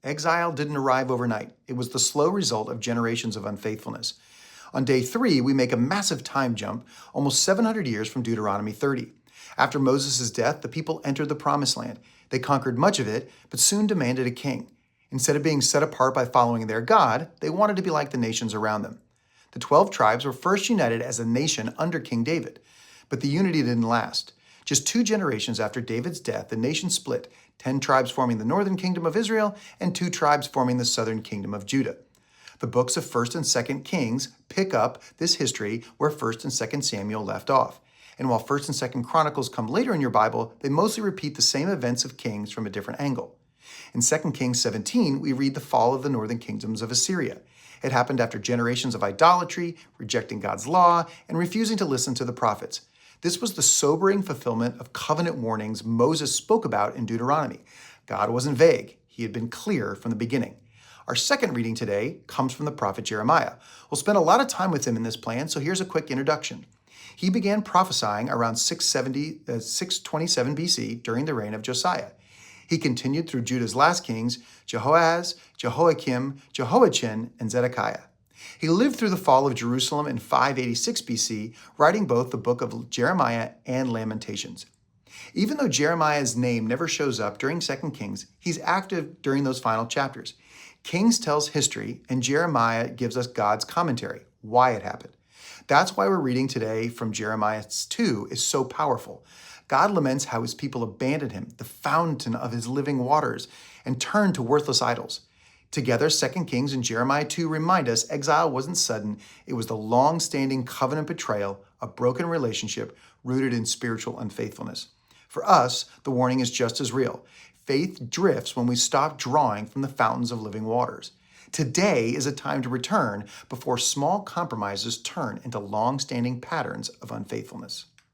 Exile didn't arrive overnight. It was the slow result of generations of unfaithfulness. On day 3, we make a massive time jump, almost 700 years from Deuteronomy 30. After Moses' death, the people entered the Promised Land. They conquered much of it, but soon demanded a king. Instead of being set apart by following their God, they wanted to be like the nations around them. The 12 tribes were first united as a nation under King David, but the unity didn't last. Just 2 generations after David's death, the nation split, 10 tribes forming the northern kingdom of Israel and 2 tribes forming the southern kingdom of Judah. The books of 1st and 2nd Kings pick up this history where 1st and 2nd Samuel left off. And while 1st and 2nd Chronicles come later in your Bible, they mostly repeat the same events of Kings from a different angle. In 2 Kings 17, we read the fall of the northern kingdoms of Assyria. It happened after generations of idolatry, rejecting God's law, and refusing to listen to the prophets. This was the sobering fulfillment of covenant warnings Moses spoke about in Deuteronomy. God wasn't vague. He had been clear from the beginning. Our second reading today comes from the prophet Jeremiah. We'll spend a lot of time with him in this plan, so here's a quick introduction. He began prophesying around 627 BC during the reign of Josiah. He continued through Judah's last kings, Jehoahaz, Jehoiakim, Jehoiachin, and Zedekiah. He lived through the fall of Jerusalem in 586 BC, writing both the book of Jeremiah and Lamentations. Even though Jeremiah's name never shows up during 2 Kings, he's active during those final chapters. Kings tells history, and Jeremiah gives us God's commentary, why it happened. That's why we're reading today from Jeremiah 2 is so powerful. God laments how his people abandoned him, the fountain of his living waters, and turned to worthless idols. Together, 2 Kings and Jeremiah 2 remind us exile wasn't sudden. It was the long-standing covenant betrayal, a broken relationship rooted in spiritual unfaithfulness. For us, the warning is just as real. Faith drifts when we stop drawing from the fountains of living waters. Today is a time to return before small compromises turn into long-standing patterns of unfaithfulness.